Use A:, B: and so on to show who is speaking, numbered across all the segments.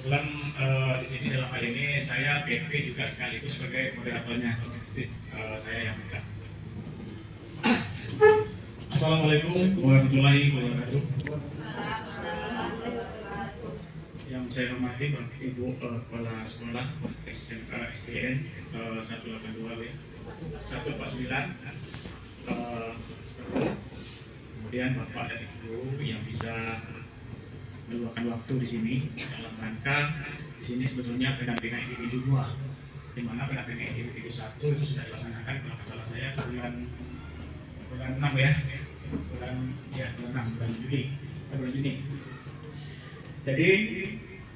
A: Kebetulan di sini dalam hal ini saya BP juga sekaligus sebagai moderatornya. Saya yang buka. Assalamualaikum warahmatullahi wabarakatuh. Yang saya hormati Bapak Ibu Kepala Sekolah SMK SDN 182W 149, kemudian Bapak dan Ibu yang bisa meluangkan waktu di sini dalam rangka di sini sebetulnya pendampingan individu 2, di mana pendampingan individu 1 itu sudah dilaksanakan kalau nggak salah saya bulan 6 ya, bulan 6 bulan Juni. Jadi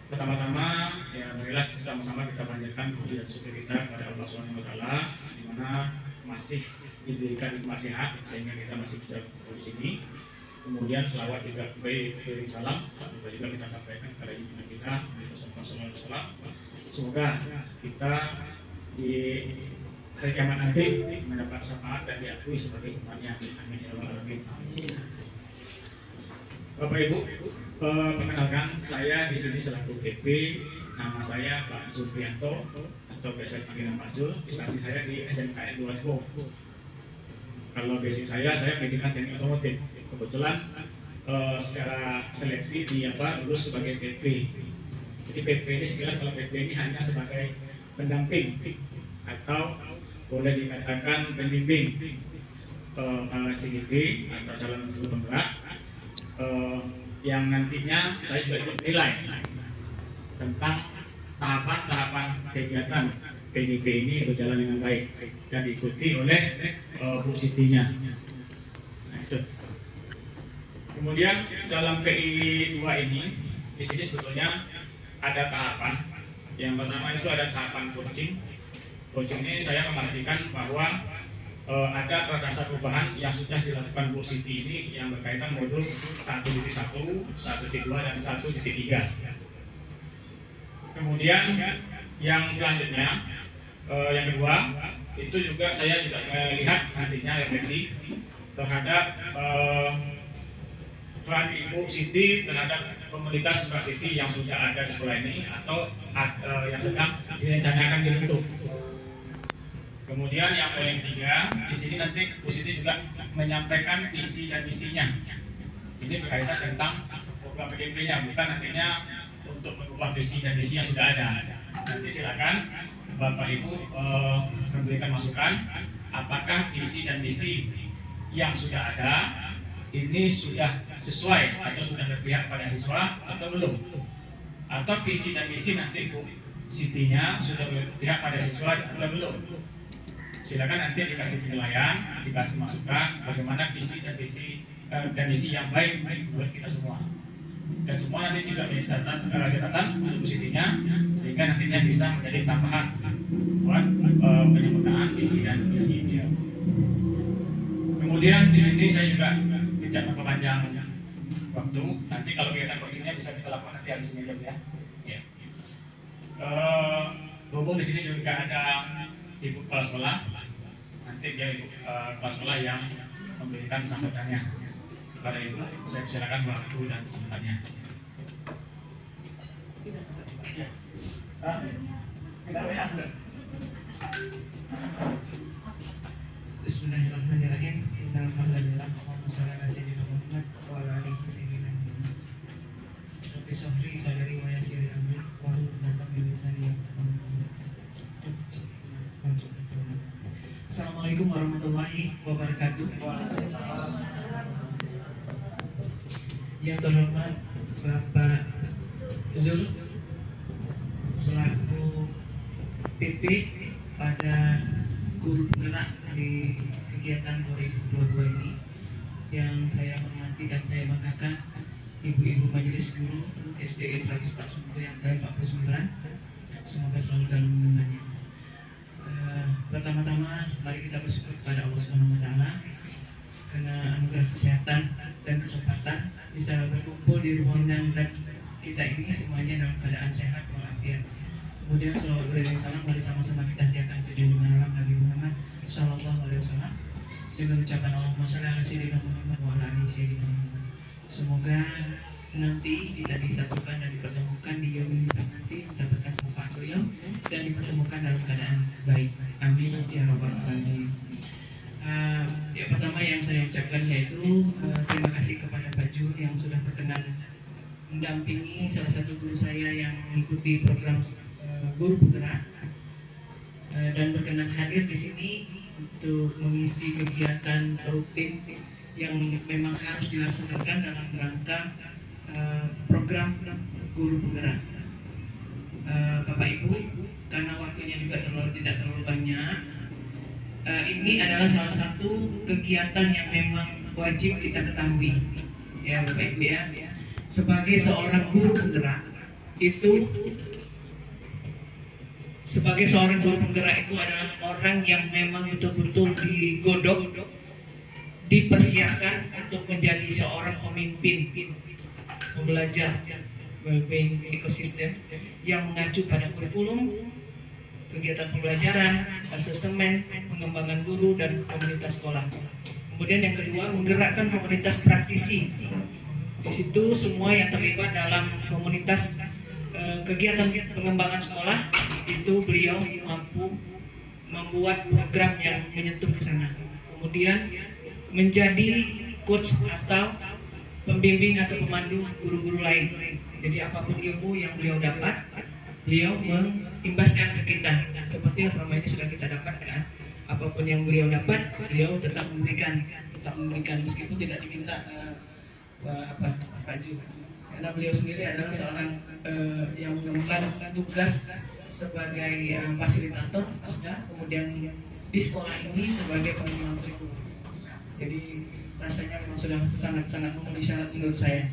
A: pertama-tama ya marilah sama-sama kita panjatkan puji dan syukur kita kepada Allah Subhanahu wa taala di mana masih diberikan nikmat sehat sehingga kita masih bisa berada di sini. Kemudian selawat juga beri salam juga kita sampaikan kepada junjungan kita Nabi sallallahu alaihi wasallam. Semoga kita di hari kiamat nanti mendapat syafaat dan diakui sebagai umatnya. Amin ya rabbal alamin. Bapak Ibu, perkenalkan saya di sini selaku BP. Nama saya Pak Zulfianto atau biasa panggilan Pak Zul. Instansi saya di SMK 2 Kalau basic saya pendidikan teknik otomotif. Kebetulan secara seleksi lulus sebagai PP. Jadi PP ini sekilas kalau PP ini hanya sebagai pendamping atau boleh dikatakan pembimbing para CGP atau calon guru penggerak yang nantinya saya juga ikut nilai tentang tahapan-tahapan kegiatan PGP ini berjalan dengan baik dan diikuti oleh Bu Siti-nya. Nah, itu. Kemudian dalam PI 2 ini di sini sebetulnya ada tahapan. Yang pertama itu ada tahapan coaching. Coaching ini saya memastikan bahwa ada dasar perubahan yang sudah dilakukan Bu Siti ini yang berkaitan modul 1.1, 1.2 dan 1.3. Kemudian yang selanjutnya yang kedua itu juga saya juga melihat nantinya refleksi terhadap peran Ibu Siti terhadap komunitas praktisi yang sudah ada di sekolah ini atau yang sedang direncanakan dibentuk. Kemudian yang poin 3 di sini nanti Bu Siti juga menyampaikan visi dan misinya. Ini berkaitan tentang program PGP-nya, bukan nantinya untuk mengubah visi dan misi yang sudah ada. Nanti silakan Bapak Ibu memberikan masukan apakah visi dan misi yang sudah ada ini sudah sesuai atau sudah berpihak pada siswa atau belum, atau visi dan misi nanti Bu Siti-nya sudah berpihak pada siswa atau belum. Silakan nanti dikasih penilaian, dikasih masukan bagaimana visi dan misi yang baik buat kita semua. Dan semua nanti juga menjadi catatan Bu Siti-nya sehingga nantinya bisa menjadi tambahan buat penyempurnaan visi dan misi dia. Kemudian di sini saya juga tidak memperpanjang waktu. Nanti kalau kegiatan coachingnya bisa kita lakukan nanti habis ini ya. Berhubung di sini juga ada Ibu Kepala Sekolah. Nanti dia Ibu Kepala Sekolah yang memberikan sambutannya kepada Ibu. Saya silakan waktu dan tempatnya.
B: Bismillahirrahmanirrahim. Alhamdulillah. Allahumma shalli ala sayyidina Muhammad wa ala alihi sayyidina Muhammad. Rabbi shrah sadri wa yassir li amri wahlul 'uqdatam min lisani yafqahu qawli. Assalamualaikum warahmatullahi wabarakatuh. Yang terhormat Bapak Zul selaku PP pada guru penggerak di kegiatan 2022 ini, yang saya hormati dan saya banggakan ibu-ibu majelis guru SDN 149 dan 49, semoga selalu dalam lindungannya. Pertama-tama mari kita bersyukur kepada Allah Subhanahu wa taala karena anugerah kesehatan dan kesempatan bisa berkumpul di ruangan dan kita ini semuanya dalam keadaan sehat walafiat. Kemudian salawat dan salam mari sama-sama kita hadiahkan ke junjungan alam Nabi Muhammad sallallahu alaihi wasallam dengan ucapan Allahumma shalli ala sayyidina Muhammad wa ala ali sayyidina Muhammad. Semoga nanti kita disatukan dan dipertemukan di yaumil sana berkembang dalam keadaan baik. Amin ya rabbal alamin. Yang pertama yang saya ucapkan yaitu terima kasih kepada Pak Jul yang sudah berkenan mendampingi salah satu guru saya yang mengikuti program guru penggerak dan berkenan hadir di sini untuk mengisi kegiatan rutin yang memang harus dilaksanakan dalam rangka program guru penggerak. Bapak Ibu, karena waktunya juga tidak terlalu banyak, ini adalah salah satu kegiatan yang memang wajib kita ketahui, ya Bapak Ibu ya. Sebagai seorang guru penggerak itu adalah orang yang memang betul-betul digodok, dipersiapkan untuk menjadi seorang pemimpin pembelajar well-being ekosistem yang mengacu pada kurikulum, kegiatan pembelajaran, asesmen, pengembangan guru dan komunitas sekolah. Kemudian yang kedua, menggerakkan komunitas praktisi. Di situ semua yang terlibat dalam komunitas kegiatan pengembangan sekolah itu beliau mampu membuat program yang menyentuh ke sana. Kemudian menjadi coach atau pembimbing atau pemandu guru-guru lain. Jadi apapun ilmu yang beliau dapat, beliau mengimbaskan ke kita. Seperti yang selama ini sudah kita dapatkan. Apapun yang beliau dapat, beliau tetap memberikan meskipun tidak diminta Pak Ju. Karena beliau sendiri adalah seorang yang mengemban tugas sebagai fasilitator, kemudian di sekolah ini sebagai pengemban kurikulum. Jadi rasanya memang sudah sangat memenuhi syarat menurut saya.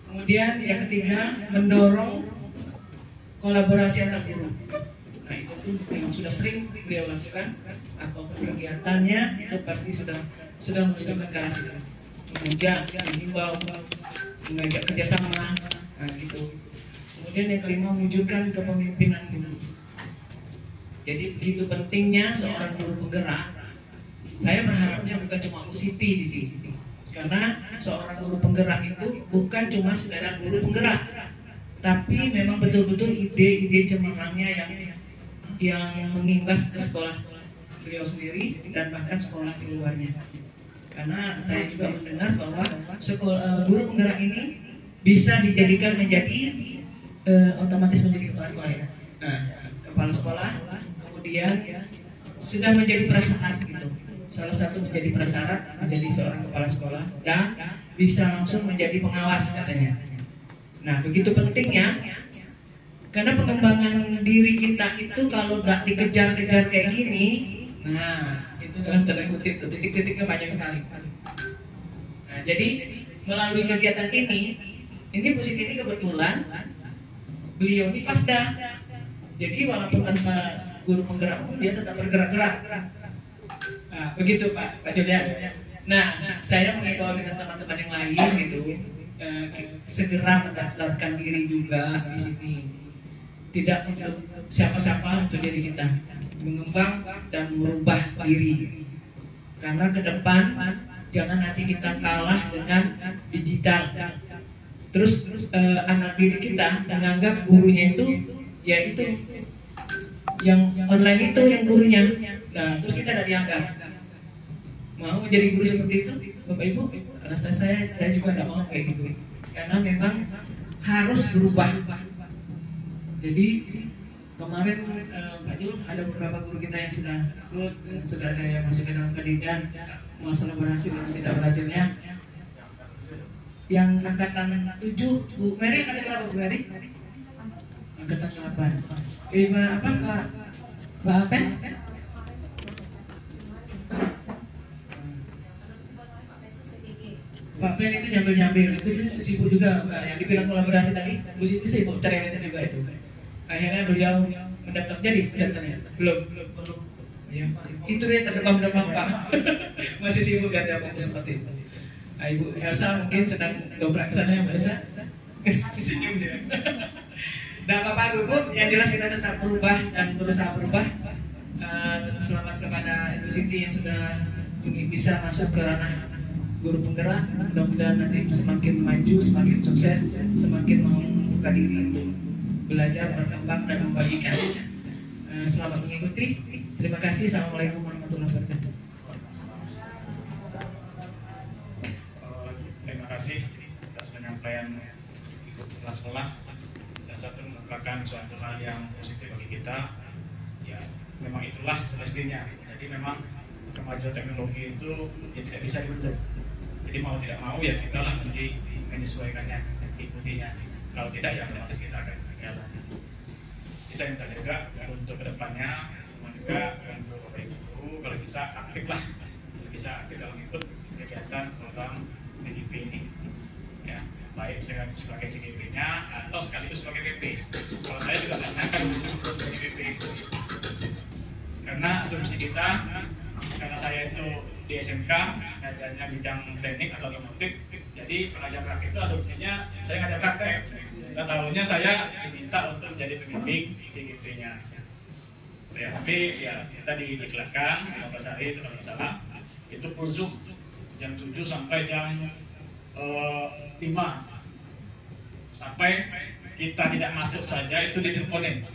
B: Kemudian yang ketiga, mendorong kolaborasi antar guru. Nah itu pun memang sudah sering beliau lakukan. Apapun kegiatannya itu pasti sudah menunjukkan ke arah situ. Mengajak, mengimbau, mengajak kerjasama, nah gitu. Kemudian yang kelima, mewujudkan kepemimpinan guru. Jadi begitu pentingnya seorang guru penggerak. Saya berharapnya bukan cuma Bu Siti di sini, karena seorang guru penggerak itu bukan cuma sekedar guru penggerak, tapi memang betul-betul ide-ide cemerlangnya yang mengimbas ke sekolah beliau sendiri dan bahkan sekolah di luarnya. Karena saya juga mendengar bahwa guru penggerak ini bisa dijadikan menjadi otomatis menjadi kepala sekolah ya. Nah, kepala sekolah kemudian sudah menjadi prasyarat gitu. Salah satu menjadi prasyarat menjadi seorang kepala sekolah dan bisa langsung menjadi pengawas katanya. Nah, begitu pentingnya karena pengembangan diri kita itu kalau nggak dikejar-kejar kayak gini, nah itu dalam tanda kutip titik-titiknya banyak sekali. Nah, jadi melalui kegiatan ini Bu Siti ini kebetulan beliau ini pasda. Jadi walaupun tanpa guru penggerak pun dia tetap bergerak-gerak. Nah, begitu Pak Julian. Nah, saya mengimbau dengan teman-teman yang lain gitu, segera mendaftarkan diri juga di sini. Tidak untuk siapa-siapa, untuk diri kita, mengembang dan merubah diri. Karena ke depan jangan nanti kita kalah dengan digital. Terus anak didik kita menganggap gurunya itu ya itu yang online itu yang gurunya. Nah, terus kita tidak dianggap. Mau menjadi guru seperti itu, Bapak Ibu? Rasa saya juga tidak mau kayak gitu. Karena memang harus berubah. Jadi kemarin Pak Jul ada beberapa guru kita yang sudah ikut, sudah ada yang masuk ke dalam kandidat, masalah berhasil dan tidak berhasilnya. Yang angkatan 7, Bu Mary angkatan berapa Bu Mary? Angkatan 8. Pak Apen? Pak Pen itu nyambil-nyambil, itu sibuk juga yang dibilang kolaborasi tadi, Bu Siti sibuk cari yang juga itu. Akhirnya beliau mendaftar, jadi pendaftarnya belum. Ya, itu dia terdemam-demam Pak. Masih sibuk kan dia fokus seperti itu. Nah, Ibu Elsa mungkin sedang dobrak ke sana ya Mbak Elsa. Senyum dia. Nah Bapak Ibu, yang jelas kita tetap berubah dan berusaha berubah. Selamat kepada Ibu Siti yang sudah bisa masuk ke ranah guru penggerak. Mudah-mudahan nanti semakin maju, semakin sukses, semakin mau membuka diri untuk belajar, berkembang dan membagikan Selamat mengikuti. Terima kasih. Assalamualaikum warahmatullahi wabarakatuh.
A: Terima kasih atas penyampaian ikut kelas sekolah. Salah satu merupakan suatu hal yang positif bagi kita. Ya, memang itulah semestinya. Jadi memang kemajuan teknologi itu ya tidak bisa dibentuk. Jadi mau tidak mau ya kita lah mesti menyesuaikannya, ikutinya. Kalau tidak ya otomatis kita akan ketinggalan. Jadi saya minta juga untuk kedepannya, juga untuk Bapak Ibu kalau bisa aktif lah, bisa aktif dalam ikut kegiatan program PGP ini. Ya, baik saya sebagai CGP-nya atau sekaligus sebagai PP. Kalau saya juga tanyakan untuk PP itu. Karena asumsi kita, karena saya itu di SMK ngajarnya bidang teknik atau otomotif, jadi pengajar praktik itu asumsinya saya ngajar praktek. Nggak tahunya saya diminta untuk menjadi pembimbing CGP-nya. Ya, tapi ya kita diiklankan 15 hari itu kalau nggak salah, itu full Zoom jam 7 sampai jam 5 sampai kita tidak masuk saja itu diteleponin.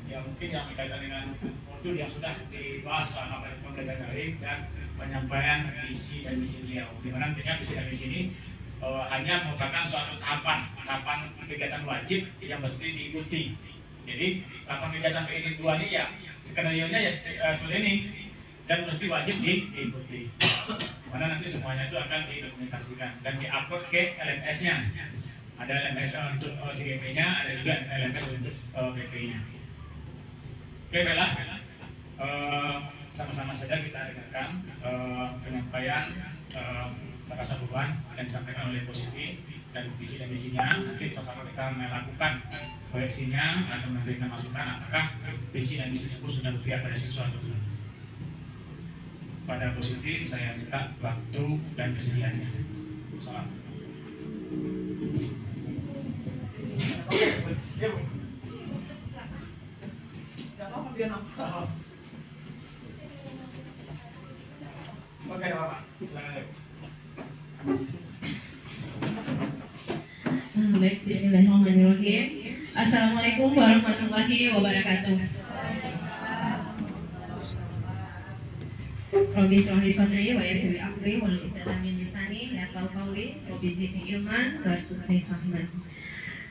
A: Ya mungkin yang berkaitan dengan modul yang sudah dibahas selama pembelajaran daring dan penyampaian visi dan misi beliau. Di mana nantinya visi dan misi ini hanya merupakan suatu tahapan kegiatan wajib yang mesti diikuti. Jadi tahapan kegiatan PID 2 ini ya skenario-nya ya seperti ini dan mesti wajib diikuti. Mana nanti semuanya itu akan didokumentasikan dan diupload ke LMS-nya. Ada LMS untuk CGP-nya, ada juga LMS untuk PP-nya. Oke, baiklah. Sama-sama saja kita dengarkan penyampaian Pak Sabuban yang disampaikan oleh Positi dan visi dan misinya. Nanti sama-sama kita melakukan koreksinya atau memberikan masukan apakah visi dan misi tersebut sudah berpihak pada siswa atau belum. Pada Positi saya minta waktu dan kesediaannya. Salam. Oke, Bapak. Silakan.
C: Baik, bismillahirrahmanirrahim. Assalamualaikum warahmatullahi wabarakatuh. Robi sholli sodri wa yassir li amri wa hlul 'uqdatam min lisani yafqahu qawli. Robi zidni ilman warzuqni fahman.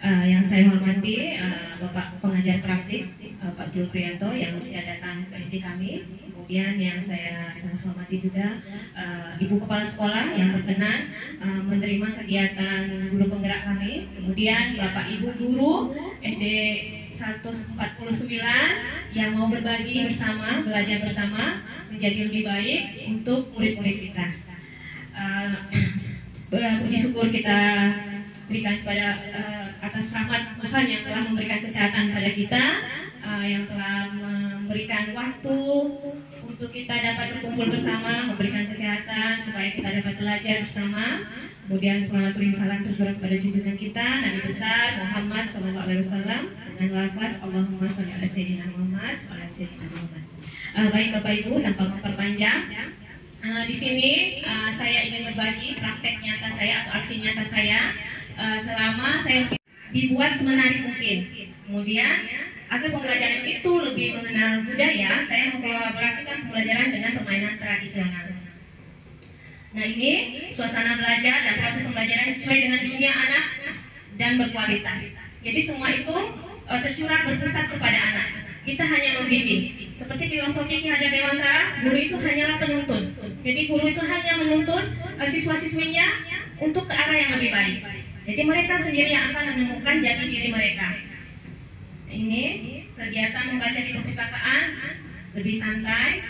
C: Yang saya hormati Bapak pengajar praktik Pak Julprianto yang usia datang ke SD kami. Kemudian yang saya sangat hormati juga Ibu Kepala Sekolah yang berkenan menerima kegiatan guru penggerak kami. Kemudian Bapak Ibu Guru SD 149 yang mau berbagi bersama, belajar bersama menjadi lebih baik untuk murid-murid kita. Puji syukur kita berikan kepada atas rahmat Tuhan yang telah memberikan kesehatan pada kita, yang telah memberikan waktu untuk kita dapat berkumpul bersama, memberikan kesehatan supaya kita dapat belajar bersama. Kemudian selamat beri salam tercurah kepada junjungan kita Nabi besar Muhammad SAW dengan lafaz Allahumma sholli ala sayyidina Muhammad wa ala sayyidina Muhammad. Baik Bapak Ibu, tanpa memperpanjang, di sini saya ingin berbagi praktek nyata saya atau aksi nyata saya selama saya dibuat semenarik mungkin. Kemudian agar pembelajaran itu lebih mengenal budaya, saya mengkolaborasikan pembelajaran dengan permainan tradisional. Nah, ini suasana belajar dan proses pembelajaran sesuai dengan dunia anak dan berkualitas. Jadi semua itu tercurah berpusat kepada anak. Kita hanya membimbing. Seperti filosofi Ki Hajar Dewantara, guru itu hanyalah penuntun. Jadi guru itu hanya menuntun siswa-siswinya untuk ke arah yang lebih baik. Jadi mereka sendiri yang akan menemukan jati diri mereka. Ini kegiatan membaca di perpustakaan lebih santai.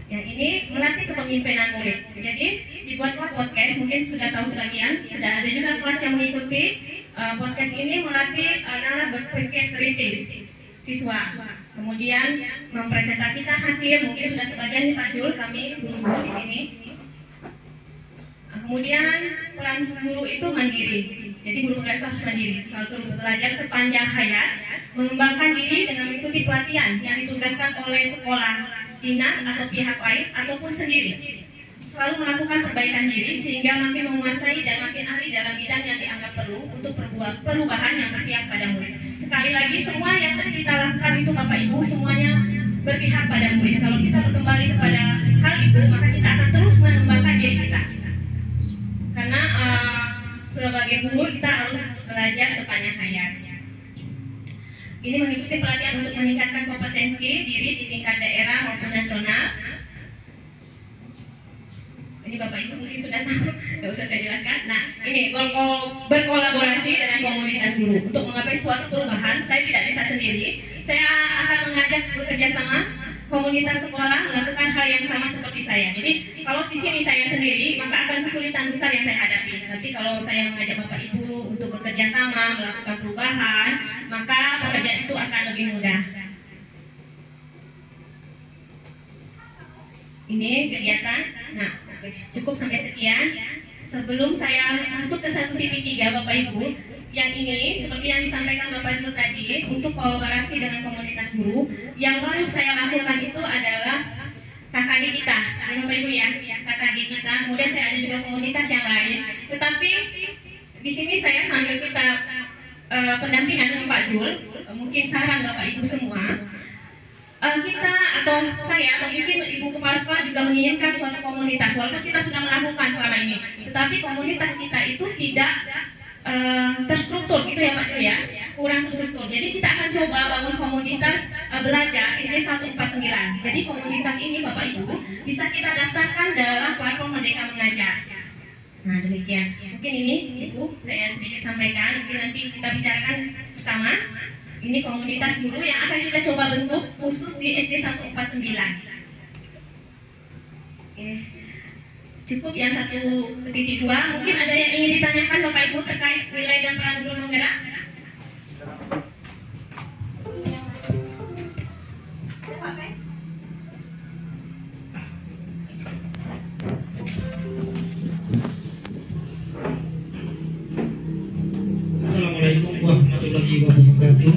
C: Yang ini melatih kepemimpinan murid. Jadi dibuatlah podcast, mungkin sudah tahu sebagian, sudah ada juga kelas yang mengikuti. Podcast ini melatih nalar berpikir kritis siswa. Kemudian mempresentasikan hasil, mungkin sudah sebagian Pak Jul, kami guru-guru di sini. Kemudian peran guru itu mandiri. Jadi guru itu harus mandiri, selalu terus belajar sepanjang hayat, mengembangkan diri dengan mengikuti pelatihan yang ditugaskan oleh sekolah, dinas atau pihak lain ataupun sendiri. Selalu melakukan perbaikan diri sehingga makin menguasai dan makin ahli dalam bidang yang dianggap perlu untuk perubahan yang berpihak pada murid. sekali lagi semua yang kita lakukan itu Bapak Ibu semuanya berpihak pada murid. Kalau kita kembali kepada hal itu, maka kita akan terus mengembangkan diri kita. Karena sebagai guru kita harus belajar sepanjang hayat. Ini mengikuti pelatihan untuk meningkatkan kompetensi diri di tingkat daerah maupun nasional. Ini Bapak Ibu mungkin sudah tahu, nggak usah saya jelaskan. Nah, ini berkolaborasi dengan komunitas guru untuk menggapai suatu perubahan. Saya tidak bisa sendiri. Saya akan mengajak bekerja sama komunitas sekolah melakukan hal yang sama seperti saya. Jadi kalau di sini saya sendiri, maka akan kesulitan besar yang saya hadapi. Tapi kalau saya mengajak Bapak Ibu untuk bekerja sama melakukan perubahan, maka pekerjaan itu akan lebih mudah. Ini kegiatan. Nah, cukup sampai sekian. Sebelum saya masuk ke 1.3 Bapak Ibu, yang ini seperti yang disampaikan Bapak Ibu tadi, untuk kolaborasi dengan komunitas guru, yang baru saya lakukan itu adalah KKG kita, ini Bapak Ibu ya, KKG kita. Kemudian saya ada juga komunitas yang lain. Tetapi di sini saya sambil kita pendampingan dengan Pak Jul, mungkin saran Bapak Ibu semua. Kita atau saya atau mungkin ibu kepala sekolah juga menginginkan suatu komunitas, walaupun kita sudah melakukan selama ini, tetapi komunitas kita itu tidak terstruktur, gitu ya Pak Jul ya, kurang terstruktur. Jadi kita akan coba bangun komunitas belajar SD 149. Jadi komunitas ini Bapak Ibu bisa kita daftarkan dalam platform Merdeka Mengajar. Nah demikian, mungkin ini Ibu saya sedikit sampaikan, mungkin nanti kita bicarakan bersama. Ini komunitas guru yang akan kita coba bentuk khusus di SD 149. Cukup yang 1.2. Mungkin ada yang ingin ditanyakan Bapak Ibu terkait nilai dan peran guru menggerak?
D: Assalamualaikum warahmatullahi wabarakatuh.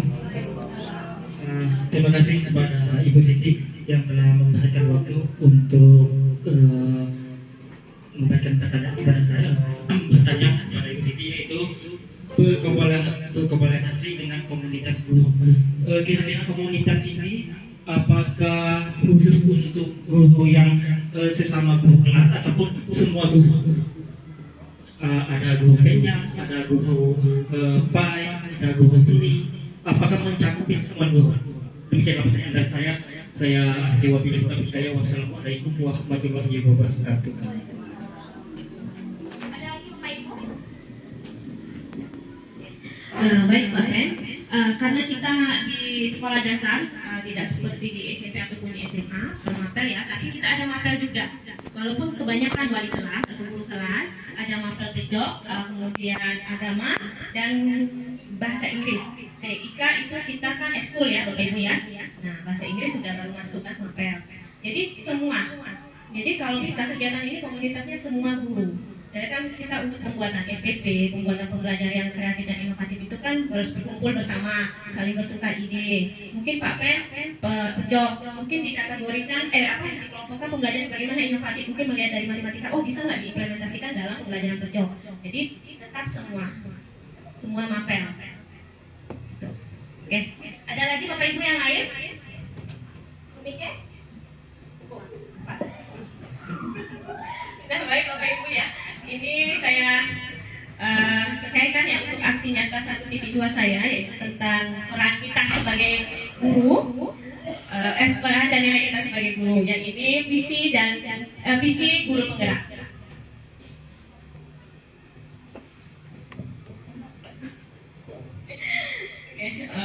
D: Terima kasih kepada Ibu Siti yang telah memberikan waktu untuk memberikan pertanyaan kepada saya. Bertanya kepada Ibu Siti yaitu berkolaborasi dengan komunitas guru. Kira-kira komunitas ini apakah khusus untuk guru yang sesama guru kelas ataupun semua guru? Ada guru penyas, ada guru pai, ada guru seni. Apakah mencakup semua guru? Demikian pertanyaan dari saya akhiri wabillahi taufiq hidayah. Wassalamualaikum warahmatullahi wabarakatuh.
C: Baik Pak Fen, karena kita di sekolah dasar tidak seperti di SMP ataupun di SMA bermapel ya, tapi kita ada mapel juga. Walaupun kebanyakan wali kelas atau guru kelas ada mapel pejok, kemudian agama dan bahasa Inggris. TIK itu kita kan ekskul ya Bapak Ibu ya. Nah bahasa Inggris sudah baru masuk kan mapel. Jadi semua. Jadi kalau bisa kegiatan ini komunitasnya semua guru. Jadi kan kita untuk pembuatan FPP, pembuatan pembelajaran yang kreatif dan inovatif itu kan harus berkumpul bersama, saling bertukar ide. Mungkin Pak Pen, pejok, mungkin dikategorikan, dikelompokkan pembelajaran bagaimana inovatif, mungkin melihat dari matematika, oh bisa nggak diimplementasikan dalam pembelajaran pejok. Jadi tetap semua mapel. Oke, ada lagi Bapak Ibu yang lain? Demikian? Pas. Nah baik Bapak Ibu ya. Ini saya selesaikan ya untuk aksi nyata 1.2 saya, yaitu tentang peran kita sebagai guru, peran dan nilai kita sebagai guru. Yang ini visi guru penggerak.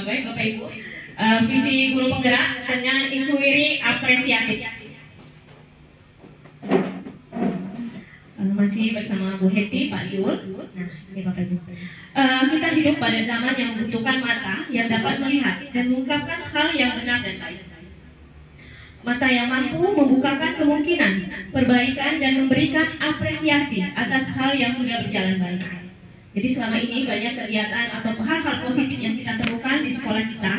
C: Baik Bapak Ibu, visi guru penggerak dengan inquiry apresiatif. Masih bersama Bu Heti, Pak Zul. Nah, ini Bapak Ibu. Kita hidup pada zaman yang membutuhkan mata yang dapat melihat dan mengungkapkan hal yang benar dan baik. Mata yang mampu membukakan kemungkinan, perbaikan dan memberikan apresiasi atas hal yang sudah berjalan baik. Jadi selama ini banyak kegiatan atau hal-hal positif yang kita temukan di sekolah kita.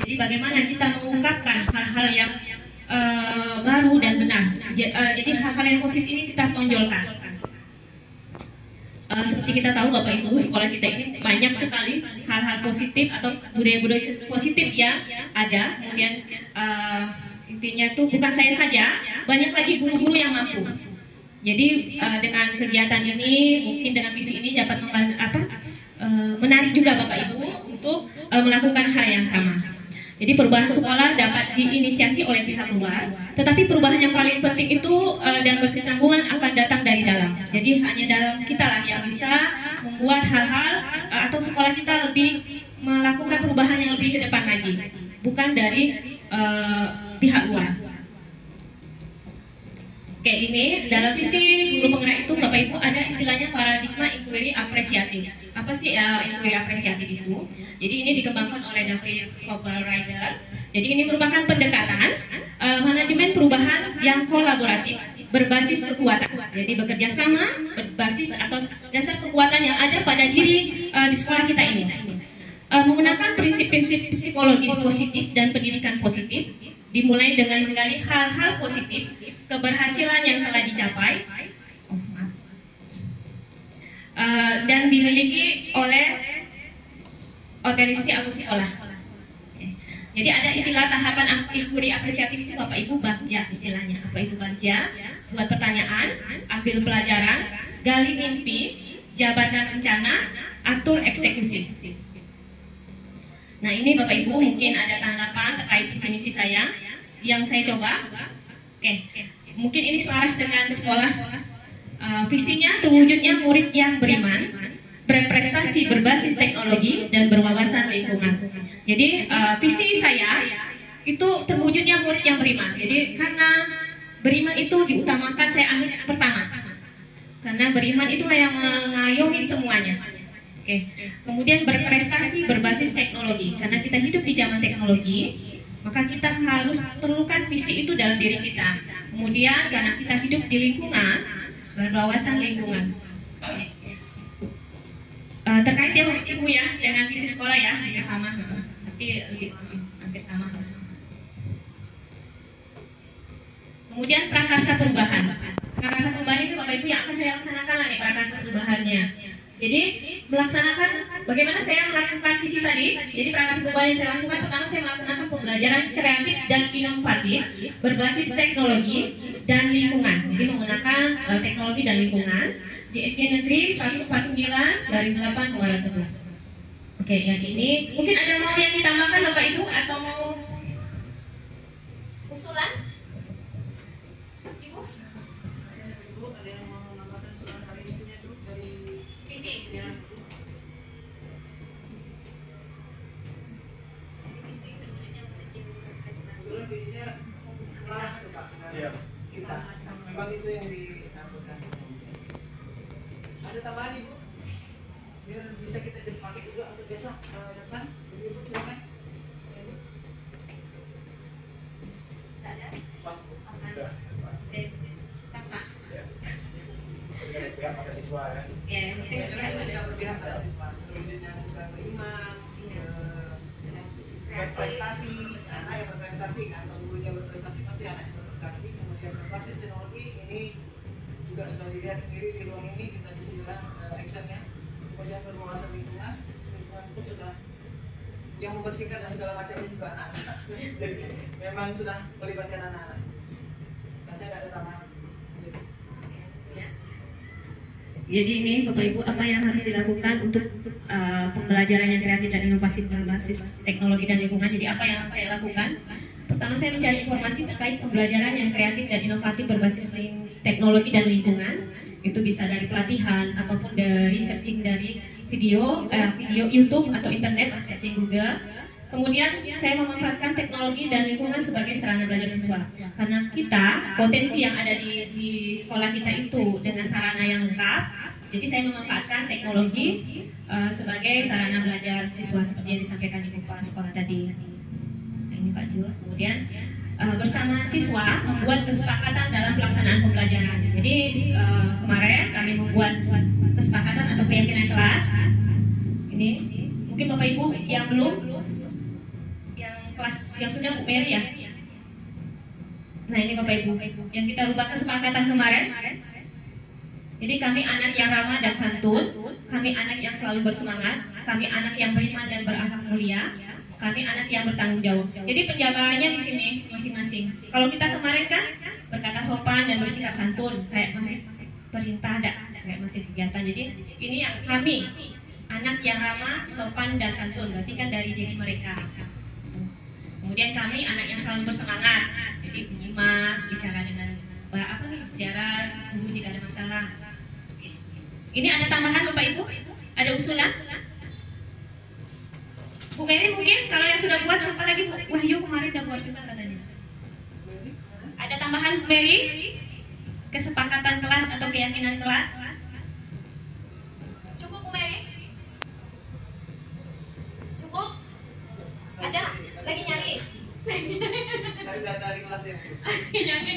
C: Jadi bagaimana kita mengungkapkan hal-hal yang baru dan benar. Jadi hal-hal yang positif ini kita tonjolkan. seperti kita tahu Bapak Ibu, sekolah kita ini banyak sekali hal-hal positif atau budaya-budaya positif yang ada. Kemudian intinya tuh bukan saya saja, banyak lagi guru-guru yang mampu. Jadi dengan kegiatan ini, mungkin dengan visi ini dapat menarik juga Bapak Ibu untuk melakukan hal yang sama. Jadi perubahan sekolah dapat diinisiasi oleh pihak luar, tetapi perubahan yang paling penting itu dan berkesinambungan akan datang dari dalam. Jadi hanya dalam kita lah yang bisa membuat hal-hal atau sekolah kita lebih melakukan perubahan yang lebih ke depan lagi, bukan dari pihak luar. Oke, ini dalam visi guru penggerak itu Bapak Ibu ada istilahnya paradigma inquiry apresiatif. Apa sih inquiry apresiatif itu? Jadi ini dikembangkan oleh David Kober-Ryder. Jadi ini merupakan pendekatan manajemen perubahan yang kolaboratif berbasis kekuatan. Jadi bekerja sama berbasis atau dasar kekuatan yang ada pada diri di sekolah kita ini. Menggunakan prinsip-prinsip psikologis positif dan pendidikan positif, dimulai dengan menggali hal-hal positif, keberhasilan yang telah dicapai, dan dimiliki oleh organisasi atau sekolah. Jadi ada istilah tahapan inquiry apresiatif itu Bapak Ibu bagja istilahnya. Apa itu bagja? Buat pertanyaan, ambil pelajaran, gali mimpi, jabarkan rencana, atur eksekusi. Nah ini Bapak Ibu mungkin ada tanggapan terkait visi misi saya yang saya coba. Oke, mungkin ini selaras dengan sekolah. Visinya terwujudnya murid yang beriman, berprestasi berbasis teknologi dan berwawasan lingkungan. Jadi visi saya itu terwujudnya murid yang beriman. Jadi karena beriman itu diutamakan, saya ambil pertama. Karena beriman itulah yang mengayomi semuanya. Oke. Kemudian berprestasi berbasis teknologi. Karena kita hidup di zaman teknologi, maka kita harus perlukan visi itu dalam diri kita. Kemudian karena kita hidup di lingkungan, berwawasan lingkungan. Terkait ya Ibu ya dengan visi sekolah ya, hampir sama, tapi hampir sama. Kemudian prakarsa perubahan. Prakarsa perubahan itu Bapak Ibu yang akan saya laksanakan lah nih prakarsa perubahannya. Jadi melaksanakan bagaimana saya melakukan visi tadi. Jadi prakarsa perubahan yang saya lakukan, pertama saya melaksanakan pembelajaran kreatif dan inovatif berbasis teknologi dan lingkungan. Jadi menggunakan teknologi dan lingkungan di SD Negeri 149 dari 8 Muara Tebu. Oke, yang ini mungkin ada mau yang ditambahkan Bapak Ibu atau mau usulan? Ibu?
B: Ibu ada yang mau menambahkan usulan hari ini tuh dari
C: Visi.
B: usulan visinya selaras tuh Pak.
A: Iya.
B: Kita memang itu yang dilakukan. Ada tambahan Ibu? Biar bisa kita dipakai juga untuk besok depan. Jadi Ibu silakan. Ya, Ibu.
C: Ada?
A: Pas.
C: Pas Pak.
A: Ya. Sudah berpihak pada siswa ya.
C: Ya,
B: Kita sudah berpihak pada siswa. Terwujudnya siswa beriman, berprestasi, anak yang berprestasi atau gurunya berprestasi pasti anak yang berprestasi. Kemudian berbasis teknologi ini juga sudah dilihat sendiri di ruang ini, kita bisa bilang actionnya. Kemudian berwawasan lingkungan pun sudah yang membersihkan dan segala macamnya juga anak-anak. Jadi memang sudah melibatkan anak-anak. Nah, saya nggak ada tambahan.
C: Jadi ini Bapak Ibu apa yang harus dilakukan untuk pembelajaran yang kreatif dan inovasi berbasis teknologi dan lingkungan. Jadi apa yang saya lakukan? Pertama saya mencari informasi terkait pembelajaran yang kreatif dan inovatif berbasis teknologi dan lingkungan. Itu bisa dari pelatihan ataupun dari searching dari video YouTube atau internet, searching Google. Kemudian saya memanfaatkan teknologi dan lingkungan sebagai sarana belajar siswa. Karena kita potensi yang ada di sekolah kita itu dengan sarana yang lengkap. Jadi saya memanfaatkan teknologi sebagai sarana belajar siswa seperti yang disampaikan Ibu Kepala Sekolah tadi. Nah, ini Pak Jul. Kemudian bersama siswa membuat kesepakatan dalam pelaksanaan pembelajaran. Jadi kemarin kami membuat kesepakatan atau keyakinan kelas. Ini mungkin Bapak Ibu yang belum, yang kelas yang sudah Bu Mary ya. Nah ini Bapak Ibu yang kita rubah kesepakatan kemarin. Jadi kami anak yang ramah dan santun, kami anak yang selalu bersemangat, kami anak yang beriman dan berakhlak mulia, kami anak yang bertanggung jawab. Jadi penjabarannya di sini masing-masing. Kalau kita kemarin kan berkata sopan dan bersikap santun, kayak masih perintah ada, kayak masih kegiatan. Jadi ini yang kami anak yang ramah, sopan dan santun, berarti kan dari diri mereka. Kemudian kami anak yang selalu bersemangat, jadi menyimak, bicara dengan bicara guru jika ada masalah. Ini ada tambahan Bapak Ibu? Ada usulan? Bu Mary mungkin kalau yang sudah buat, siapa lagi Bu Wahyu kemarin udah buat juga katanya. Ada tambahan Bu Mary? Kesepakatan kelas atau keyakinan kelas? Cukup Bu Mary? Cukup? Ada? Lagi nyari?
B: Saya udah dari kelas ya.
C: Nyari?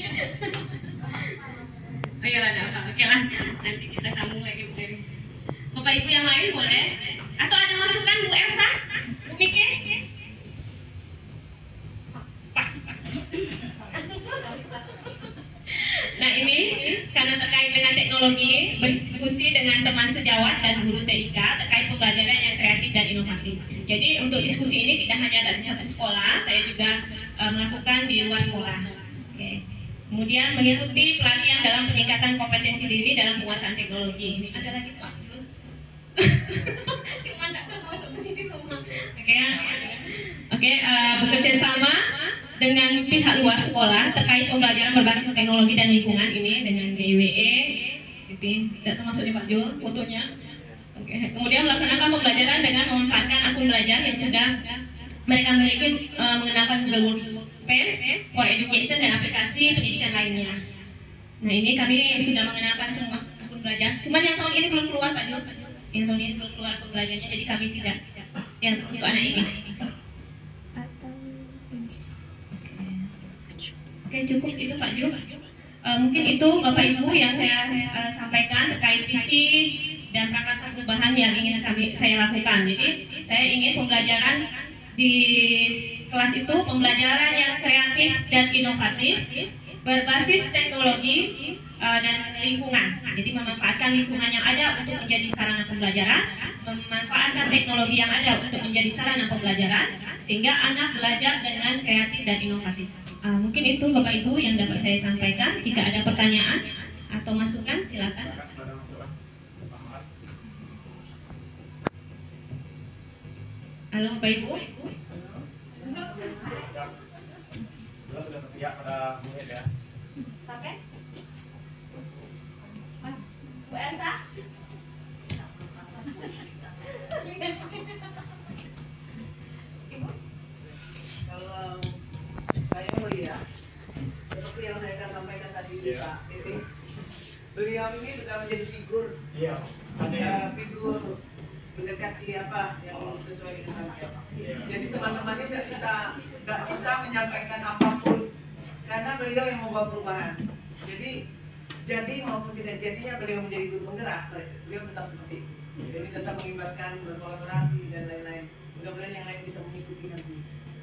C: Ayo ada apa? Oke lah, nanti kita sambung lagi Bu Mary. Bapak Ibu yang lain boleh? Atau ada masukan Bu Elsa? Bu Miki? Pas. Nah ini karena terkait dengan teknologi, berdiskusi dengan teman sejawat dan guru TIK terkait pembelajaran yang kreatif dan inovatif. Jadi untuk diskusi ini tidak hanya dari satu sekolah, saya juga melakukan di luar sekolah. Oke. Kemudian mengikuti pelatihan dalam peningkatan kompetensi diri dalam penguasaan teknologi. Ini ada lagi Pak Jul. Cuma tidak masuk ke sini semua. Oke, bekerja sama dengan pihak luar sekolah terkait pembelajaran berbasis teknologi dan lingkungan ini dengan GIWE. Itu tidak termasuk di Pak Jul fotonya. Oke. Kemudian melaksanakan pembelajaran dengan memanfaatkan akun belajar yang sudah mereka miliki mengenalkan Google Workspace for Education dan aplikasi pendidikan lainnya. Nah ini kami sudah mengenalkan semua akun belajar. Cuma yang tahun ini belum keluar Pak Jul. Yang tahun ini belum keluar akun belajarnya, jadi kami tidak. Yang untuk anak ini. Oke cukup itu Pak Jul. Mungkin itu Bapak Ibu yang saya sampaikan terkait visi dan prakarsa perubahan yang ingin saya lakukan. Jadi saya ingin pembelajaran di kelas itu pembelajaran yang kreatif dan inovatif berbasis teknologi dan lingkungan. Jadi memanfaatkan lingkungan yang ada untuk menjadi sarana pembelajaran, memanfaatkan teknologi yang ada untuk menjadi sarana pembelajaran, sehingga anak belajar dengan kreatif dan inovatif. Mungkin itu Bapak Ibu yang dapat saya sampaikan. Jika ada pertanyaan atau masukan silakan. Halo Bapak Ibu.
A: Jelas sudah berpihak pada murid ya.
C: Oke. Bu Elsa. Ibu.
B: Kalau saya melihat seperti yang saya akan sampaikan tadi Pak Evi, beliau ini sudah menjadi figur.
A: Iya.
B: Ada figur mendekati apa yang sesuai dengan anak. Jadi teman-teman ini nggak bisa menyampaikan apapun karena beliau yang membawa perubahan. Jadi maupun tidak jadinya beliau menjadi guru penggerak, beliau tetap seperti itu. Jadi tetap mengimbaskan, berkolaborasi dan lain-lain. Mudah-mudahan yang lain bisa mengikuti nanti.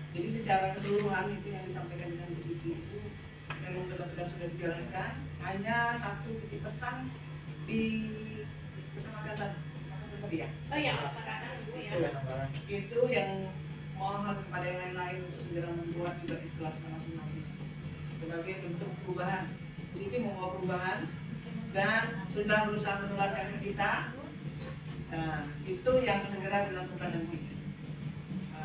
B: Jadi secara keseluruhan itu yang disampaikan dengan Bu Siti itu memang benar-benar sudah dijalankan. Hanya satu titik pesan di kesepakatan tadi ya.
C: Oh iya, kesepakatan Bu ya.
B: Itu yang mohon kepada yang lain-lain untuk segera membuat juga di kelasnya masing-masing sebagai bentuk perubahan. Siti membawa perubahan dan sudah berusaha menularkan ke kita. Nah, itu yang segera dilakukan nanti.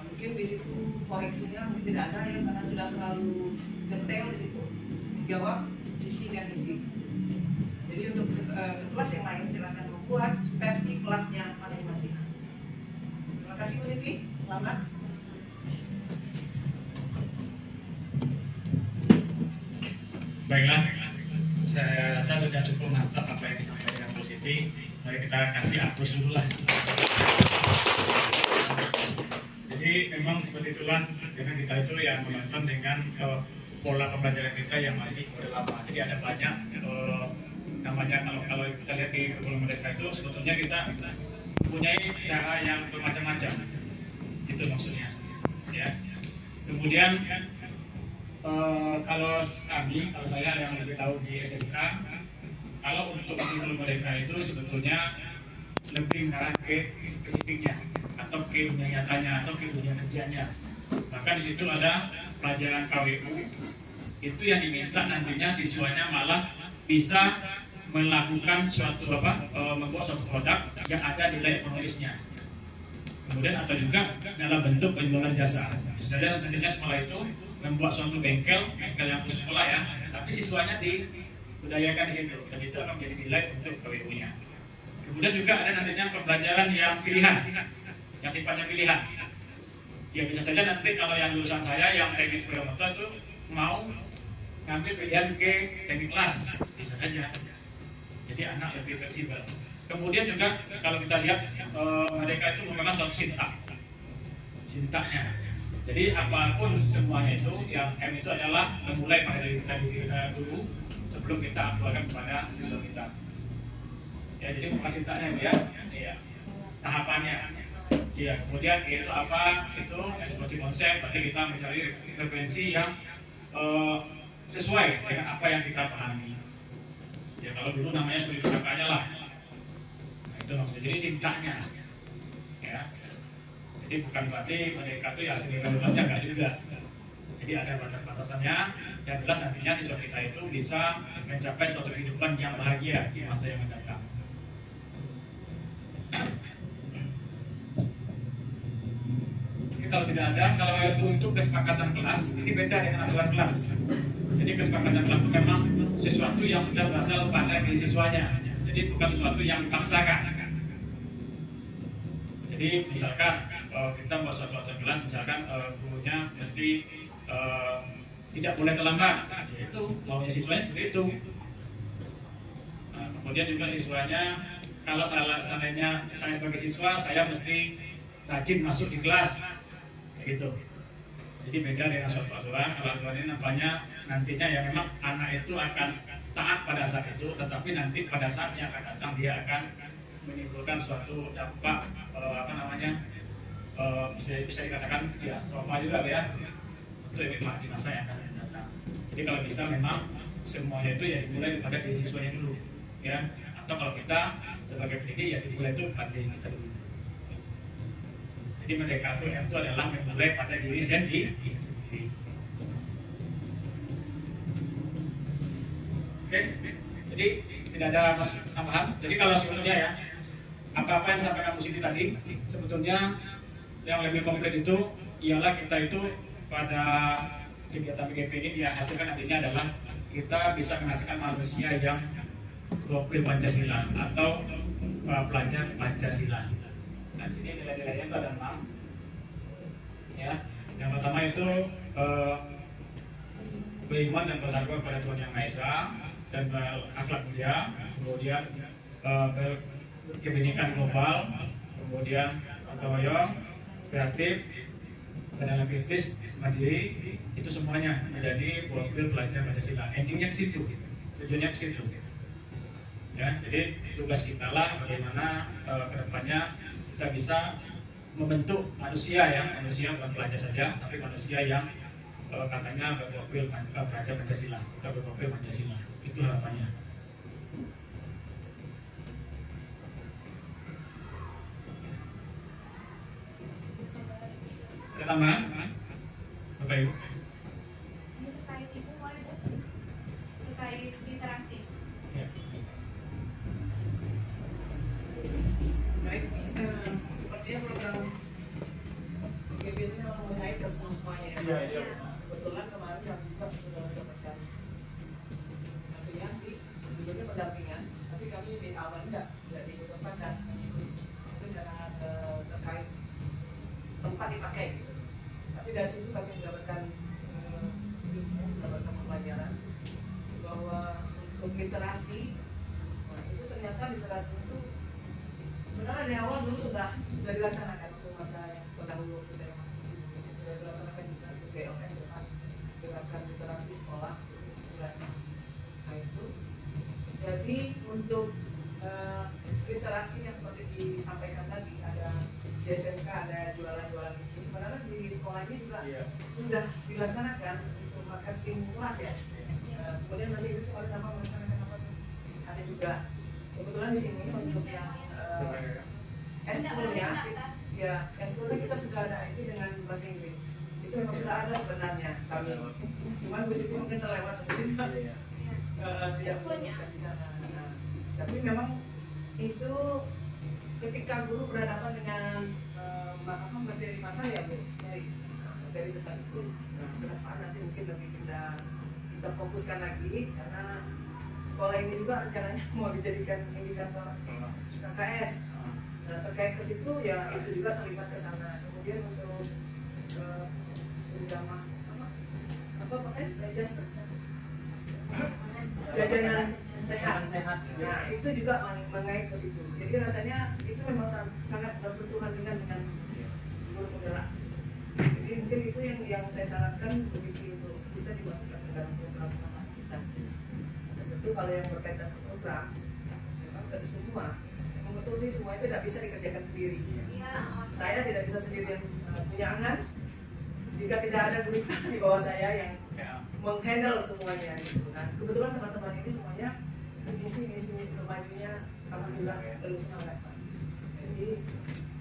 B: Mungkin di situ koreksinya mungkin tidak ada ya karena sudah terlalu detail di situ dijawab visi dan misi. Jadi untuk ke kelas yang lain silakan membuat versi kelasnya masing-masing. Terima kasih Bu Siti, selamat.
A: Baiklah, saya rasa sudah cukup mantap apa yang disampaikan Bu Siti. Mari kita kasih aplaus dulu lah. Jadi memang seperti itulah, karena kita itu yang menonton dengan pola pembelajaran kita yang masih model lama. Jadi ada banyak namanya kalau kita lihat di kurikulum mereka itu sebetulnya kita mempunyai cara yang bermacam-macam. Itu maksudnya. Ya. Kemudian kalau saya yang lebih tahu di SMK, kalau untuk kurikulum mereka itu sebetulnya lebih mengarah ke spesifiknya atau ke dunia nyatanya atau ke dunia kerjanya. Maka di situ ada pelajaran KWU itu yang diminta nantinya siswanya malah bisa melakukan suatu membuat suatu produk yang ada nilai ekonomisnya. Kemudian atau juga dalam bentuk penjualan jasa. Misalnya nantinya sekolah itu membuat suatu bengkel yang khusus sekolah ya, tapi siswanya dibudayakan di situ dan itu akan menjadi nilai untuk KWU-nya. Kemudian juga ada nantinya pembelajaran yang pilihan, yang sifatnya pilihan. Ya bisa saja nanti kalau yang lulusan saya yang teknik sepeda motor itu mau ngambil pilihan ke teknik kelas, bisa saja. Jadi anak lebih fleksibel. Kemudian juga kalau kita lihat mereka itu memang suatu sintanya. Jadi apapun semuanya itu yang M itu adalah memulai pada diri kita dulu sebelum kita keluarkan kepada siswa kita. Ya jadi bukan sintanya ya, iya. Tahapannya. Ya kemudian itu apa? Itu ekspresi konsep. Berarti kita mencari referensi yang sesuai dengan apa yang kita pahami. Ya kalau dulu namanya studi pusakanya lah. Nah, itu maksudnya. Jadi sintanya. Ya. Jadi bukan berarti mereka itu ya seni realitasnya enggak juga. Jadi ada batas-batasannya. Yang jelas nantinya siswa kita itu bisa mencapai suatu kehidupan yang bahagia di masa yang mendatang. Oke, kalau tidak ada, kalau untuk kesepakatan kelas ini beda dengan aturan kelas. Jadi kesepakatan kelas itu memang sesuatu yang sudah berasal pada diri siswanya. Jadi bukan sesuatu yang dipaksakan. Jadi misalkan kita buat suatu aturan kelas, misalkan gurunya mesti tidak boleh terlambat, yaitu maunya siswanya seperti itu. Nah, kemudian juga siswanya, kalau seandainya saya sebagai siswa, saya mesti rajin masuk di kelas, kayak gitu. Jadi beda dengan suatu aturan. Kalau aturan ini nampaknya nantinya ya memang anak itu akan taat pada saat itu, tetapi nanti pada saat yang akan datang dia akan menimbulkan suatu dampak bisa dikatakan ya trauma juga ya untuk di masa yang akan datang. Jadi kalau bisa memang semuanya itu ya dimulai pada diri siswanya dulu ya, atau kalau kita sebagai pendidik ya dimulai itu pada diri kita dulu. Jadi merdeka itu adalah memulai pada diri sendiri. Oke, jadi tidak ada tambahan. Jadi kalau sebetulnya ya apa-apa yang disampaikan Bu Siti tadi sebetulnya yang lebih komplit itu ialah kita itu pada kegiatan PGP ini dia hasilkan nantinya adalah kita bisa menghasilkan manusia yang profil Pancasila atau pelajar Pancasila. Nah, di sini nilai-nilainya itu ada 6. Ya, yang pertama itu beriman dan bertakwa kepada Tuhan Yang Maha Esa dan berakhlak mulia, kemudian berkebinekaan global, kemudian gotong royong, kreatif, dan kritis, mandiri, itu semuanya menjadi profil pelajar Pancasila. Endingnya ke situ, tujuannya ke situ. Ya, jadi tugas kita lah bagaimana kedepannya kita bisa membentuk manusia ya, manusia bukan pelajar saja, tapi manusia yang katanya berprofil pelajar Pancasila, kita berprofil Pancasila. Itu harapannya. Ada tambahan, Bapak Ibu?
E: Terkait itu terkait literasi.
A: Ya.
F: Baik, sepertinya program PGP ini mengenai ke semuanya.
A: Iya.
F: Kebetulan kemarin kami juga sudah mendapatkan pendampingan sih, sebetulnya pendampingan, tapi kami di awal tidak dikesempatan. Itu karena terkait tempat dipakai gitu. Tapi dari situ kami mendapatkan pelajaran bahwa untuk literasi, nah itu ternyata literasi itu sebenarnya dari awal dulu sudah dilaksanakan untuk masa yang terdahulu waktu saya masih di sini, sudah dilaksanakan juga untuk GLS dengan gerakan literasi sekolah sudah. Nah itu jadi untuk literasi yang seperti disampaikan tadi ada di SMK ada jualan-jualan itu sebenarnya di sekolahnya juga sudah dilaksanakan untuk marketing kelas ya. Kemudian masih itu sekolah sama melaksanakan apa tuh ada juga. Kebetulan di sini untuk yang eskulnya, ya eskulnya kita sudah ada itu dengan bahasa Inggris. Itu memang sudah ada sebenarnya kami. Cuman Bu Siti mungkin terlewat atau tidak menemukan di sana. Nah, tapi memang itu ketika guru berhadapan dengan materi masal ya Bu, dari tentang itu. Nah, ke depan nanti mungkin lebih kita fokuskan lagi karena sekolah ini juga rencananya mau dijadikan indikator KKS. Nah, terkait ke situ ya itu juga terlibat ke sana. Kemudian untuk utama apa pakai jajanan sehat. Nah, itu juga mengait ke situ. Jadi rasanya itu memang sangat bersentuhan dengan guru penggerak. Jadi mungkin itu yang saya sarankan begitu itu bisa dimasukkan ke dalam program sama kita. Tentu kalau yang berkaitan dengan program, memang ke semua, memang betul sih semua itu tidak bisa dikerjakan sendiri. Saya tidak bisa sendirian punya angan. Jika tidak ada guru di bawah saya yang menghandle semuanya gitu. Nah, kebetulan teman-teman ini semuanya misi remajunya alhamdulillah terus semangat. Jadi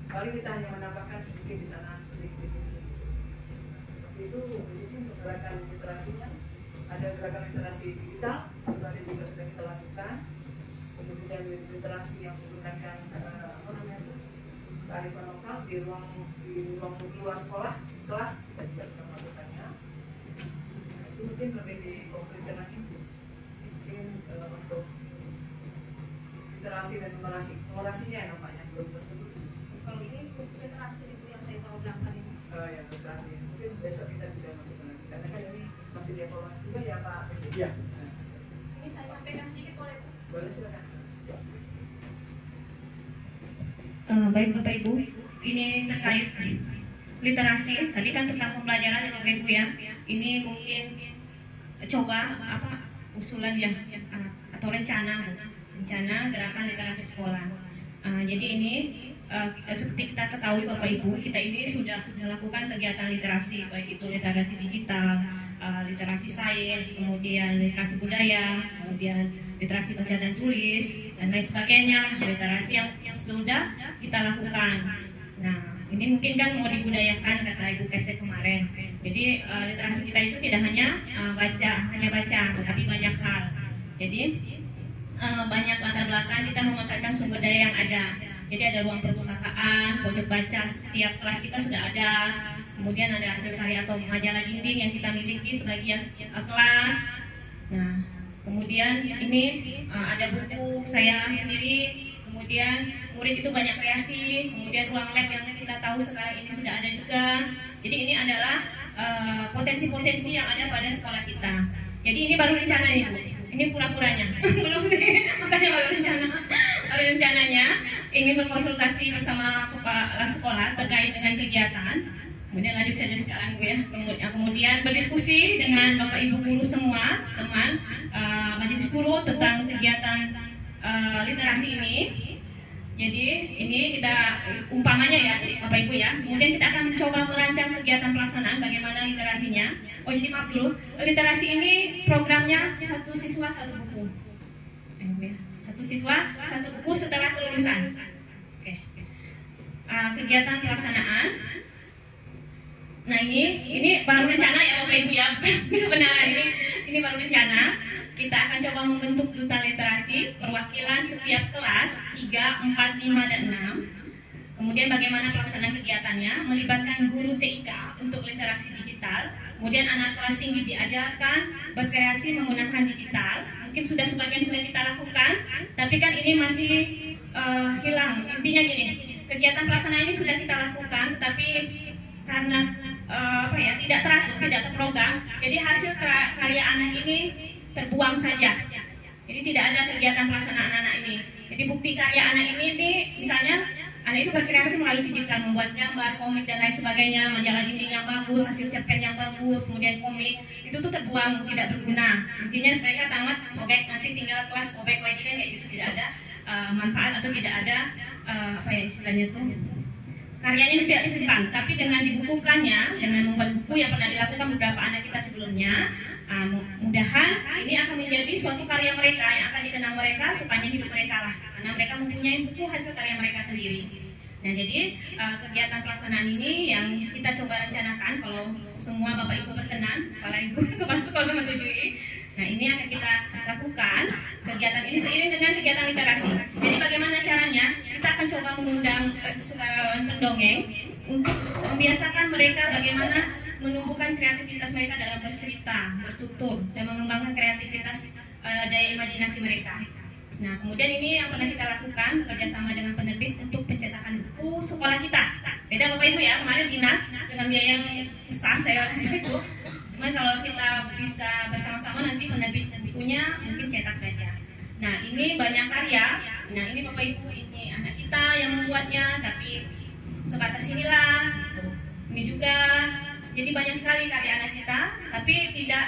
F: paling kita hanya menambahkan sedikit di sana, sedikit di sini. Seperti itu di sini untuk gerakan literasinya ada gerakan literasi digital juga sudah kita lakukan. Kemudian literasi yang menggunakan kearifan lokal di ruang luar sekolah kelas kita juga sudah melakukannya. Nah, itu mungkin lebih dikonklusikan lagi mungkin untuk literasi dan numerasinya ya namanya belum tersebut.
E: Kalau ini khusus literasi itu yang saya tahu belakang ini.
F: Ya literasi mungkin besok kita bisa masukkan lagi karena kan ini masih dievaluasi juga ya Pak.
A: Iya.
E: Ini saya sampaikan sedikit boleh?
F: Boleh silakan.
C: Baik Bapak Ibu, ini terkait literasi. Tadi kan tentang pembelajaran ya Bapak Ibu ya. Ini mungkin coba usulan ya atau rencana gerakan literasi sekolah. Jadi ini seperti kita ketahui Bapak Ibu, kita ini sudah melakukan kegiatan literasi, baik itu literasi digital, literasi sains, kemudian literasi budaya, kemudian literasi baca dan tulis, dan lain sebagainya, literasi yang sudah kita lakukan. Nah, ini mungkin kan mau dibudayakan kata Ibu Kepsek kemarin. Jadi literasi kita itu tidak hanya baca, tetapi banyak hal. Jadi banyak latar belakang kita memanfaatkan sumber daya yang ada. Jadi ada ruang perpustakaan, pojok baca, setiap kelas kita sudah ada. Kemudian ada hasil karya atau majalah dinding yang kita miliki sebagian kelas. Nah, kemudian ini ada buku saya sendiri. Kemudian murid itu banyak kreasi. Kemudian ruang lab yang kita tahu sekarang ini sudah ada juga. Jadi ini adalah potensi-potensi yang ada pada sekolah kita. Jadi ini baru rencana nih Bu. Ini pura-puranya, belum sih, makanya baru rencananya ingin berkonsultasi bersama kepala sekolah terkait dengan kegiatan. Kemudian lanjut saja sekarang Bu ya. Kemudian berdiskusi dengan Bapak Ibu guru semua, teman majelis guru tentang kegiatan literasi ini. Jadi ini kita umpamanya ya Bapak Ibu ya. Kemudian kita akan mencoba merancang kegiatan pelaksanaan bagaimana literasinya. Oh jadi maaf dulu, literasi ini programnya 1 siswa 1 buku. 1 siswa 1 buku setelah kelulusan. Oke. Kegiatan pelaksanaan. Nah ini baru rencana ya Bapak Ibu ya. Kebenaran ini baru rencana. Kita akan coba membentuk duta literasi perwakilan setiap kelas 3, 4, 5, dan 6. Kemudian bagaimana pelaksanaan kegiatannya, melibatkan guru TIK untuk literasi digital. Kemudian anak kelas tinggi diajarkan berkreasi menggunakan digital. Mungkin sebagian sudah kita lakukan, tapi kan ini masih hilang. Intinya gini, kegiatan pelaksanaan ini sudah kita lakukan, tetapi karena tidak teratur, tidak terprogram, jadi hasil karya anak ini terbuang saja. Jadi tidak ada kegiatan pelaksanaan anak ini. Jadi bukti karya anak ini misalnya anak itu berkreasi melalui digital, membuat gambar, komik dan lain sebagainya, majalah dinding yang bagus, hasil cerpen yang bagus, kemudian komik, itu tuh terbuang, tidak berguna. Intinya mereka tamat, sobek, nanti tinggal kelas sobek lagi kan kayak gitu, tidak ada manfaat atau tidak ada istilahnya tuh karyanya itu tidak disimpan. Tapi dengan dibukukannya, dengan membuat buku yang pernah dilakukan beberapa anak kita sebelumnya, mudahan ini akan menjadi suatu karya mereka yang akan dikenang mereka sepanjang hidup mereka lah, karena mereka mempunyai buku hasil karya mereka sendiri. Nah, jadi kegiatan pelaksanaan ini yang kita coba rencanakan kalau semua Bapak Ibu berkenan, Kepala Ibu, Kepala Sekolah menyetujui. Nah, ini akan kita lakukan kegiatan ini seiring dengan kegiatan literasi. Jadi bagaimana caranya? Kita akan coba mengundang sukarelawan pendongeng untuk membiasakan mereka bagaimana menumbuhkan kreativitas mereka dalam bercerita, bertutur, dan mengembangkan kreativitas daya imajinasi mereka. Nah, kemudian ini yang pernah kita lakukan bekerjasama dengan penerbit untuk pencetakan buku sekolah kita. Beda Bapak Ibu ya, kemarin dinas dengan biaya yang besar saya rasa itu. Cuman kalau kita bisa bersama-sama nanti penerbit bukunya mungkin cetak saja. Nah, ini banyak karya. Nah, ini Bapak Ibu, ini anak kita yang membuatnya, tapi sebatas inilah. Ini juga. Jadi banyak sekali karya anak kita, tapi tidak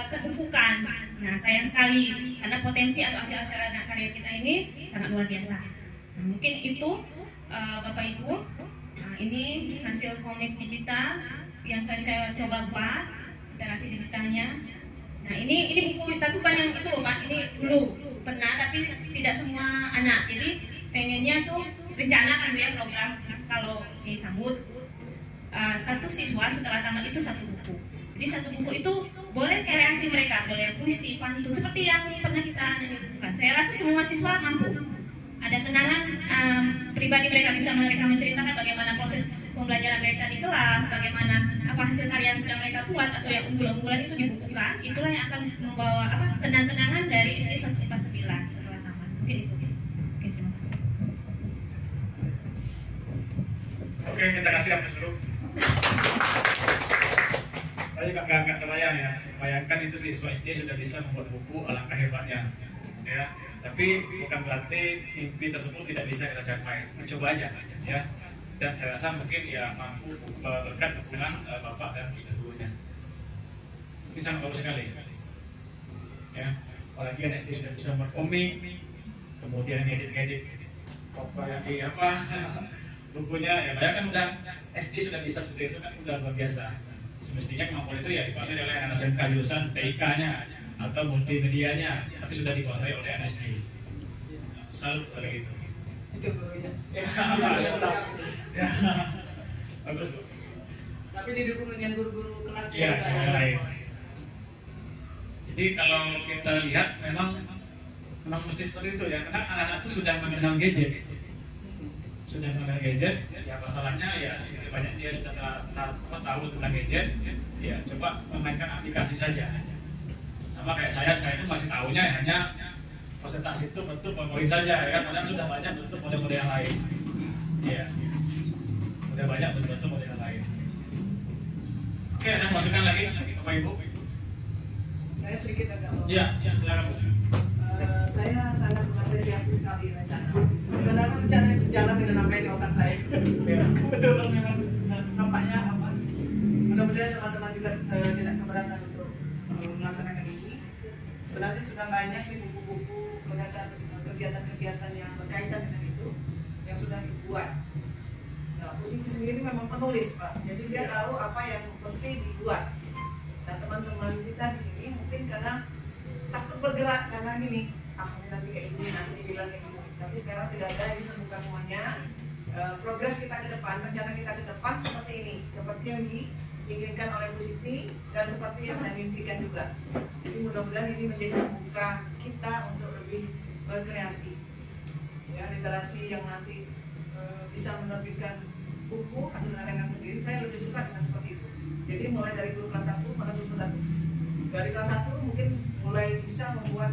C: tertumpukan. Nah, sayang sekali karena potensi atau hasil-hasil anak karya kita ini sangat luar biasa. Nah, mungkin itu Bapak Ibu. Nah, ini hasil komik digital yang saya coba buat, literasi digitalnya. Nah, ini buku, tapi bukan yang itu loh Pak. Ini dulu pernah, tapi tidak semua anak. Jadi pengennya tuh rencana kan ya program kalau disambut. Satu siswa setelah tamat itu satu buku. Jadi satu buku itu boleh kreasi mereka, boleh puisi, pantun, seperti yang pernah kita bukan. Saya rasa semua siswa mampu. Ada kenangan pribadi mereka menceritakan bagaimana proses pembelajaran mereka di kelas, bagaimana apa hasil karya yang sudah mereka buat atau yang unggulan-unggulan itu dibukukan. Itulah yang akan membawa kenang-kenangan dari SD 1 kelas 9 setelah tamat. Mungkin itu. Oke, terima kasih.
A: Oke, kita kasih aplaus dulu. Saya juga nggak terbayang ya, bayangkan itu siswa SD sudah bisa membuat buku, alangkah hebatnya ya. Tapi bukan berarti mimpi tersebut tidak bisa kita capai, coba aja ya. Dan saya rasa mungkin ya mampu berkat dukungan Bapak dan Ibu gurunya. Ini sangat bagus sekali ya, apalagi kan SD sudah bisa berkomik, kemudian ngedit apa bukunya ya, bayangkan udah SD sudah bisa seperti itu kan udah luar biasa. Semestinya kemampuan itu ya dikuasai oleh anak SMK jurusan TIK-nya atau multimedianya, tapi sudah dikuasai oleh anak SD. Salut seperti itu.
F: Itu gurunya.
A: Ya, bagus Bu.
F: Tapi didukung dengan guru-guru kelas
A: Iya, yang lain. Jadi kalau kita lihat memang mesti seperti itu ya, karena anak-anak itu sudah mengenal gadget. Sudah mengenal gadget, ya masalahnya ya banyak dia sudah tahu tentang gadget, ya coba memainkan aplikasi saja. Sama kayak saya itu masih tahunya hanya presentasi itu bentuk PowerPoint saja, ya kan? Padahal sudah banyak bentuk model-model yang lain. Ya, sudah banyak bentuk model yang lain. Oke, ada masukan lagi, Bapak Ibu?
F: Saya sedikit agak mau.
A: Ya, silakan Bu.
F: Saya sangat mengapresiasi sekali rencana. Sebenarnya rencana itu sejalan dengan apa yang di otak saya. Kebetulan memang nampaknya apa. Mudah-mudahan teman-teman juga tidak keberatan untuk melaksanakan ini. Sebenarnya sudah banyak sih buku-buku kegiatan-kegiatan yang berkaitan dengan itu yang sudah dibuat. Nah, Bu Siti sendiri memang penulis Pak, jadi dia tahu apa yang mesti dibuat. Nah, teman-teman kita di sini mungkin karena takut bergerak karena gini, ini nanti kayak gini, nanti bilang kayak gini. Tapi sekarang tidak ada, ini terbuka semuanya. Progres kita ke depan, rencana kita ke depan seperti ini, seperti yang diinginkan oleh Bu Siti dan seperti yang saya mimpikan juga. Jadi mudah-mudahan ini menjadi pembuka kita untuk lebih berkreasi. Ya, literasi yang nanti bisa menerbitkan buku hasil karya sendiri, saya lebih suka dengan seperti itu. Jadi mulai dari guru kelas 1 menuju ke 1. Dari kelas 1 mungkin mulai bisa membuat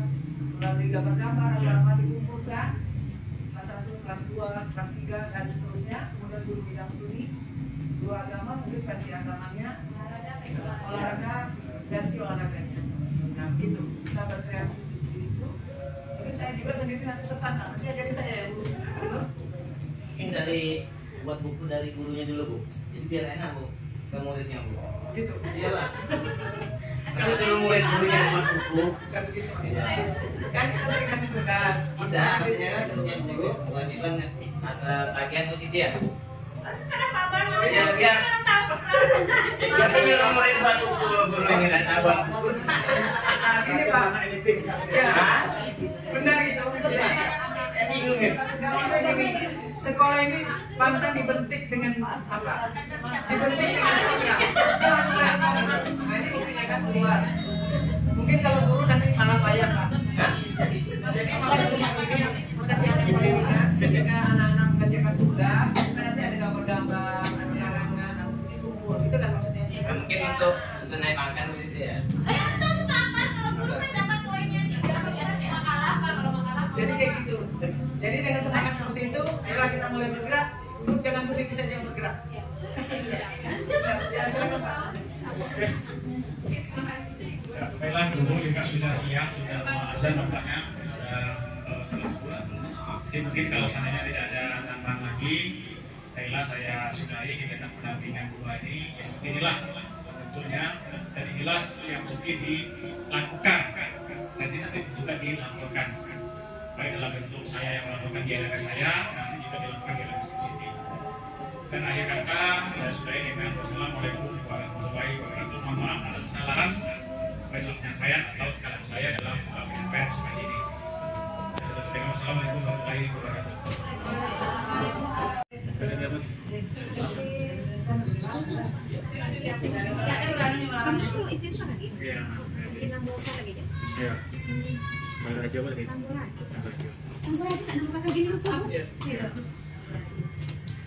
F: melalui gambar-gambar apa dikumpulkan. Kelas 1, kelas 2, kelas 3 dan seterusnya. Kemudian guru bidang studi, guru agama mungkin versi agamanya, olahraga versi olahraganya. Nah begitu kita berkreasi di situ. Mungkin saya juga sendiri nanti tertantang. Nanti jadi saya ya Bu.
G: Mungkin dari buat buku dari gurunya dulu Bu. Jadi biar enak Bu ke muridnya Bu.
F: Gitu.
G: Iya Pak. Kalau dulu murid gurunya buat buku.
F: Kan begitu. Kan kita sering kasih tugas.
G: Tidak, artinya kan juga kewajiban ada bagian musik dia. Iya, biar biar murid buat buku guru yang tidak tahu buku.
F: Ini Pak, ya, benar itu.
G: Bingung ya.
F: Nggak maksudnya gini, sekolah ini pantang dibentik dengan apa? Dibentik dengan tiga. Dia langsung respon. Nah ini buktinya kan keluar. Mungkin kalau guru nanti malah bayar Pak. Jadi maksudnya ini pekerjaan yang pendidikan ketika anak-anak mengerjakan tugas, kita nanti ada gambar-gambar, ada larangan, ada kumpul. Itu kan maksudnya.
G: Mungkin untuk naik pangkat begitu ya.
F: Jadi kayak gitu. Jadi dengan semangat seperti itu, ayolah kita mulai bergerak. Duduk jangan posisi saja yang bergerak. Ya, silakan Pak.
A: Baiklah, guru juga sudah siap, sudah mau azan nampaknya, sudah salat bulan. Jadi mungkin kalau seandainya tidak ada tambahan lagi, baiklah saya sudahi kegiatan pendampingan guru ini. Ya seperti inilah bentuknya, dan inilah yang mesti dilakukan. Dan ini nanti juga dilaporkan. Baik dalam bentuk saya yang melaporkan di LMS saya, nanti juga dilakukan di LMS Siti. Dan akhir kata, saya sudahi dengan wassalamualaikum warahmatullahi wabarakatuh. Mohon maaf atas kesalahan baik dalam penyampaian atau kesalahan saya dalam penyampaian presentasi ini. Wassalamualaikum warahmatullahi wabarakatuh.
C: Kamu suruh istighfar lagi?
A: Iya.
C: Dinambokan lagi ya?
A: Iya. Mana aja boleh?
C: Tambur aja. Tambur aja kan nampak lagi dulu subuh. Iya.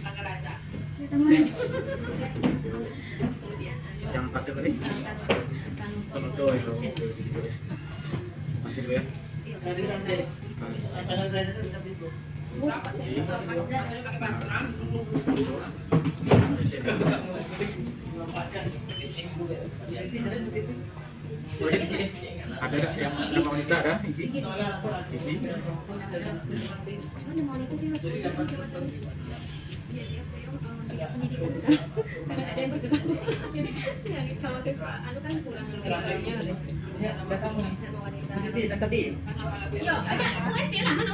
E: Langgar aja.
C: Tambur aja.
A: Yang pasir tadi? Tomato itu. Pasir ya?
F: Nanti sampai tangan saya itu sampai itu.
E: Pakai masker.
A: Ada nggak yang nama wanita ada? Ini.
C: Cuma ada wanita sih. Pendidikan sekarang karena ada yang bergerak jadi yang khawatir Pak anu kan kurang lagi sama wanita.
F: Tadi.
E: Kan apa lagi?
C: Yo, ada istilah mana